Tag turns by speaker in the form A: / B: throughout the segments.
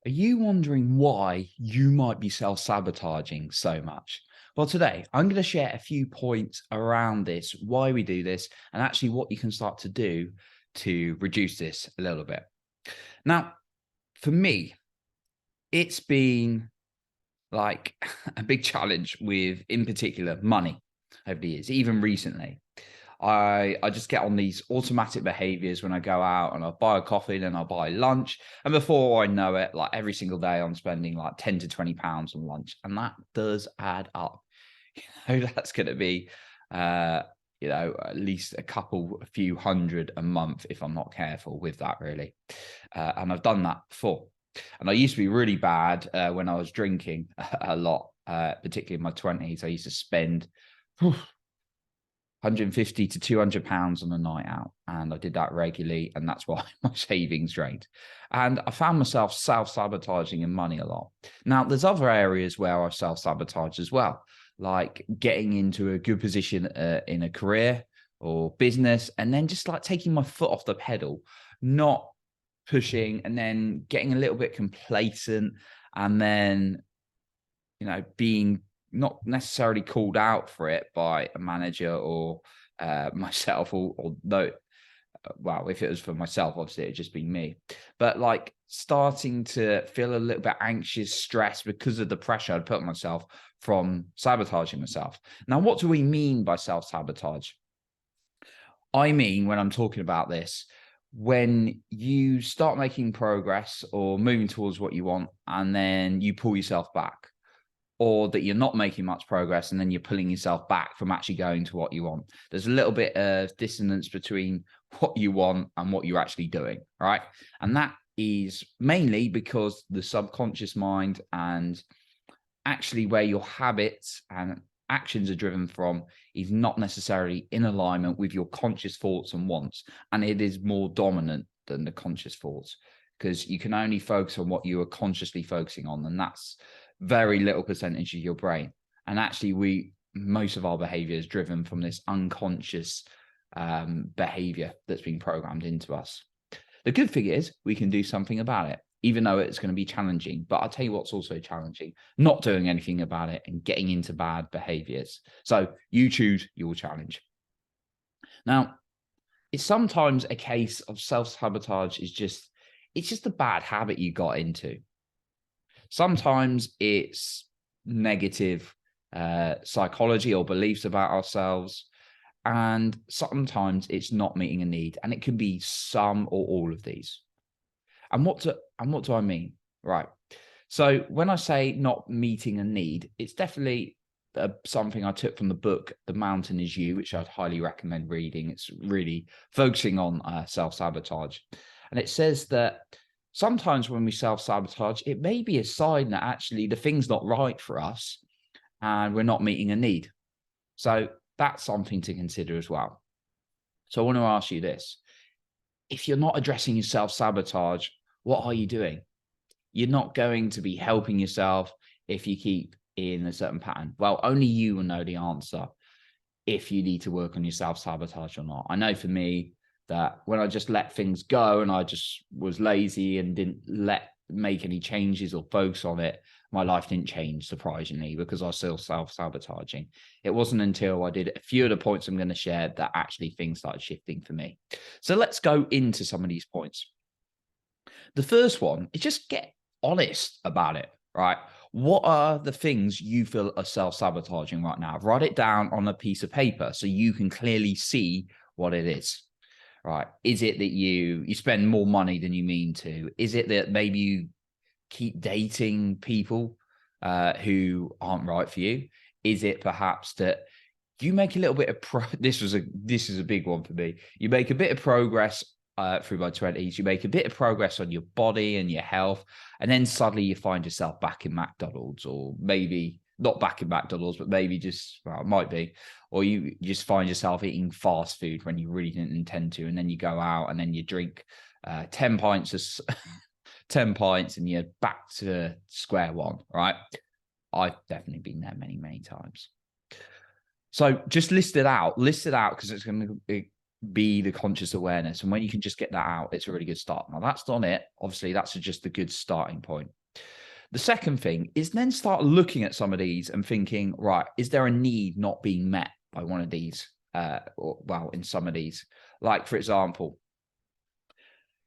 A: Are you wondering why you might be self-sabotaging so much? Well, today I'm going to share a few points around this, why we do this, and actually what you can start to do to reduce this a little bit. Now, for me, it's been like a big challenge with, in particular, money over the years, even recently. I just get on these automatic behaviors when I go out and I buy a coffee, then I'll buy lunch. And before I know it, like every single day I'm spending like 10 to 20 pounds on lunch. And that does add up. That's going to be, at least a few hundred a month if I'm not careful with that, really. And I've done that before. And I used to be really bad when I was drinking a lot, particularly in my 20s. I used to spend 150 to 200 pounds on a night out. And I did that regularly. And that's why my savings drained. And I found myself self-sabotaging in money a lot. Now, there's other areas where I self-sabotage as well, like getting into a good position in a career or business, and then just like taking my foot off the pedal, not pushing, and then getting a little bit complacent, and then, being not necessarily called out for it by a manager or myself, or no, well, if it was for myself, obviously it'd just be me, but like starting to feel a little bit anxious, stressed because of the pressure I'd put on myself from sabotaging myself. Now, what do we mean by self-sabotage? I mean, when I'm talking about this, when you start making progress or moving towards what you want, and then you pull yourself back, or that you're not making much progress and then you're pulling yourself back from actually going to what you want. There's a little bit of dissonance between what you want and what you're actually doing, right? And that is mainly because the subconscious mind, and actually where your habits and actions are driven from, is not necessarily in alignment with your conscious thoughts and wants. And it is more dominant than the conscious thoughts, because you can only focus on what you are consciously focusing on. And that's very little percentage of your brain. And actually, most of our behavior is driven from this unconscious behavior that's been programmed into us. The good thing is we can do something about it, even though it's going to be challenging. But I'll tell you what's also challenging: not doing anything about it and getting into bad behaviors. So you choose your challenge. Now, it's sometimes a case of self-sabotage it's just a bad habit you got into. Sometimes it's negative psychology or beliefs about ourselves. And sometimes it's not meeting a need. And it can be some or all of these. And what do I mean? Right. So when I say not meeting a need, it's definitely something I took from the book, The Mountain Is You, which I'd highly recommend reading. It's really focusing on self-sabotage. And it says that sometimes when we self-sabotage, it may be a sign that actually the thing's not right for us and we're not meeting a need. So that's something to consider as well. So I want to ask you this: if you're not addressing your self-sabotage, what are you doing? You're not going to be helping yourself if you keep in a certain pattern. Well, only you will know the answer if you need to work on your self-sabotage or not. I know for me that when I just let things go and I just was lazy and didn't make any changes or focus on it, my life didn't change, surprisingly, because I was still self-sabotaging. It wasn't until I did a few of the points I'm going to share that actually things started shifting for me. So let's go into some of these points. The first one is just get honest about it, right? What are the things you feel are self-sabotaging right now? Write it down on a piece of paper so you can clearly see what it is. Right. Is it that you spend more money than you mean to? Is it that maybe you keep dating people who aren't right for you? Is it perhaps that you make a little bit of this is a big one for me. You make a bit of progress through my 20s. You make a bit of progress on your body and your health, and then suddenly you find yourself back in McDonald's, or maybe not back in McDonald's, but maybe just, well, it might be, or you just find yourself eating fast food when you really didn't intend to, and then you go out and then you drink 10 pints of 10 pints and you're back to square one, right? I've definitely been there many, many times. So just list it out because it's going to be the conscious awareness. And when you can just get that out, it's a really good start. Now that's done it. Obviously, that's just a good starting point. The second thing is then start looking at some of these and thinking, right, is there a need not being met by one of these? In some of these, like, for example,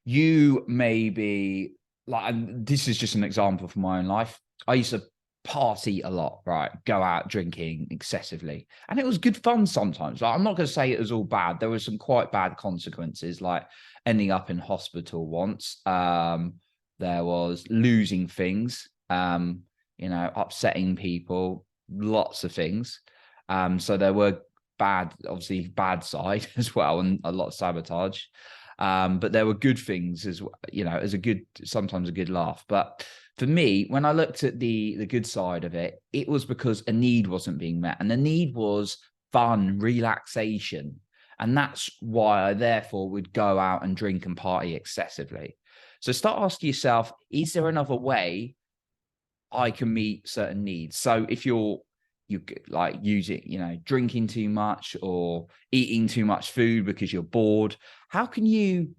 A: you may be like, and this is just an example from my own life. I used to party a lot, right? Go out drinking excessively. And it was good fun sometimes. Like, I'm not going to say it was all bad. There were some quite bad consequences, like ending up in hospital once. There was losing things, upsetting people, lots of things. So there were obviously bad side as well, and a lot of sabotage. But there were good things as well, sometimes a good laugh. But for me, when I looked at the good side of it, it was because a need wasn't being met, and the need was fun, relaxation. And that's why I therefore would go out and drink and party excessively. So start asking yourself, is there another way I can meet certain needs? So if you like using, drinking too much or eating too much food because you're bored, how can you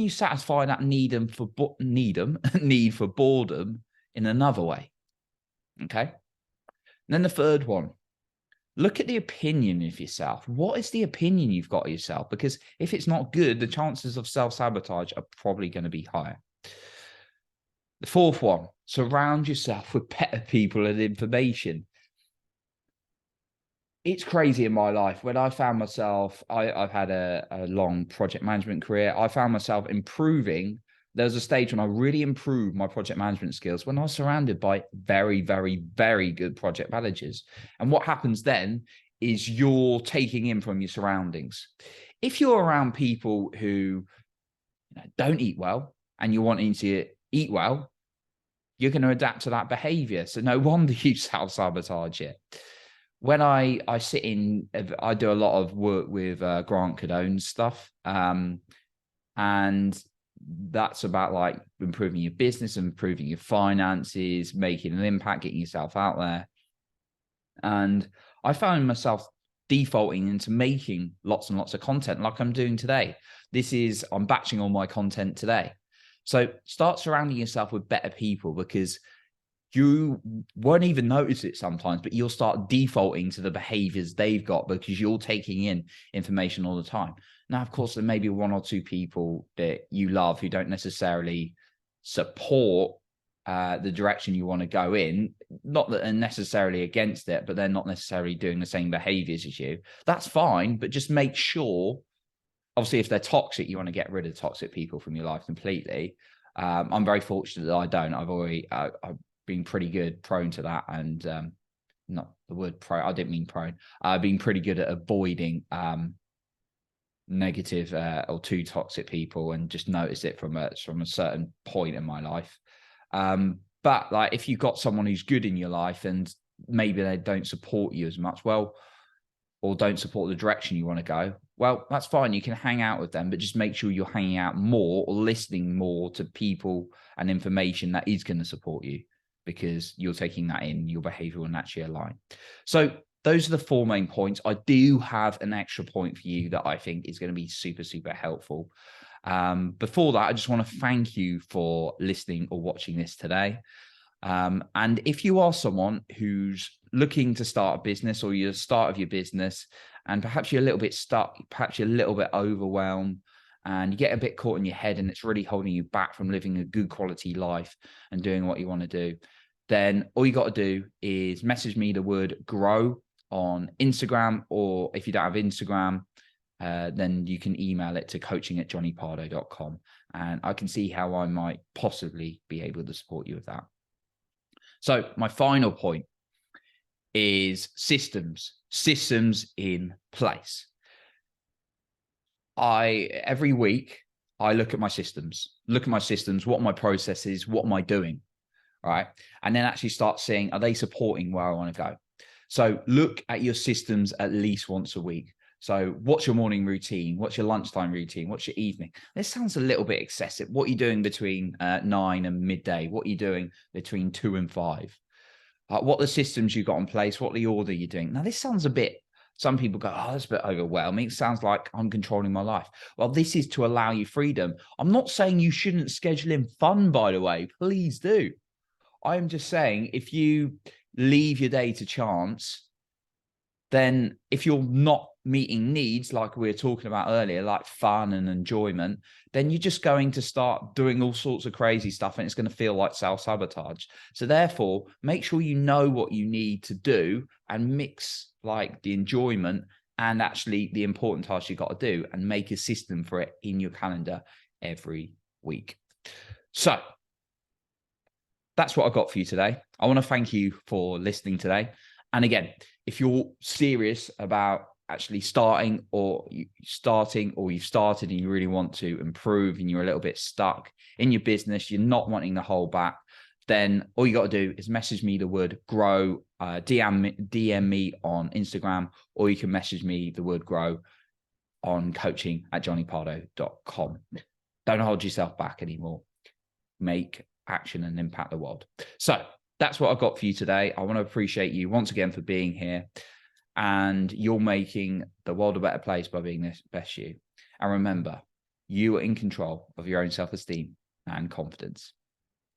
A: satisfy that need for boredom in another way? Okay. And then the third one, look at the opinion of yourself. What is the opinion you've got of yourself? Because if it's not good, the chances of self-sabotage are probably going to be higher. The fourth one, surround yourself with better people and information. It's crazy in my life. When I found myself, I've had a long project management career. I found myself improving. There was a stage when I really improved my project management skills when I was surrounded by very, very, very good project managers. And what happens then is you're taking in from your surroundings. If you're around people who don't eat well and you're wanting to eat well, you're going to adapt to that behavior. So no wonder you self-sabotage it. When I do a lot of work with Grant Cardone's stuff. And that's about like improving your business, improving your finances, making an impact, getting yourself out there. And I found myself defaulting into making lots and lots of content like I'm doing today. I'm batching all my content today. So start surrounding yourself with better people, because you won't even notice it sometimes, but you'll start defaulting to the behaviors they've got because you're taking in information all the time. Now, of course, there may be one or two people that you love who don't necessarily support the direction you want to go in. Not that they're necessarily against it, but they're not necessarily doing the same behaviors as you. That's fine, but just make sure, obviously, if they're toxic, you want to get rid of toxic people from your life completely. I'm very fortunate that I don't. I've been pretty good, prone to that, and not the word prone, I didn't mean prone. I've been pretty good at avoiding negative or too toxic people, and just notice it from a certain point in my life. But like, if you've got someone who's good in your life and maybe they don't support you as much, or don't support the direction you want to go, well, that's fine. You can hang out with them, but just make sure you're hanging out more or listening more to people and information that is going to support you, because you're taking that in, your behavior will naturally align. So those are the 4 main points. I do have an extra point for you that I think is going to be super, super helpful. Before that, I just want to thank you for listening or watching this today. And if you are someone who's looking to start a business, or you're the start of your business, and perhaps you're a little bit stuck, perhaps you're a little bit overwhelmed, and you get a bit caught in your head and it's really holding you back from living a good quality life and doing what you want to do, then all you got to do is message me the word grow on Instagram, or if you don't have Instagram, then you can email it to coaching@johnnypardo.com, and I can see how I might possibly be able to support you with that. So my final point is systems in place. Every week I look at my systems, what are my processes, what am I doing, right? And then actually start seeing, are they supporting where I want to go? So look at your systems at least once a week. So what's your morning routine? What's your lunchtime routine? What's your evening? This sounds a little bit excessive. What are you doing between 9 and midday? What are you doing between 2 and 5? What are the systems you've got in place? What are the order you're doing? Now, this sounds a bit Some people go, oh, that's a bit overwhelming. It sounds like I'm controlling my life. Well, this is to allow you freedom. I'm not saying you shouldn't schedule in fun, by the way. Please do. I'm just saying if you leave your day to chance, then if you're not meeting needs like we were talking about earlier, like fun and enjoyment, then you're just going to start doing all sorts of crazy stuff and it's going to feel like self-sabotage. So therefore, make sure you know what you need to do and mix like the enjoyment and actually the important tasks you got to do and make a system for it in your calendar every week. So that's what I got for you today. I want to thank you for listening today. And again, if you're serious about actually starting or you've started and you really want to improve and you're a little bit stuck in your business, you're not wanting to hold back, then all you got to do is message me the word grow, DM me on Instagram, or you can message me the word grow on coaching@johnnypardo.com. Don't hold yourself back anymore. Make action and impact the world. So that's what I've got for you today. I want to appreciate you once again for being here, and you're making the world a better place by being the best you. And remember, you are in control of your own self-esteem and confidence.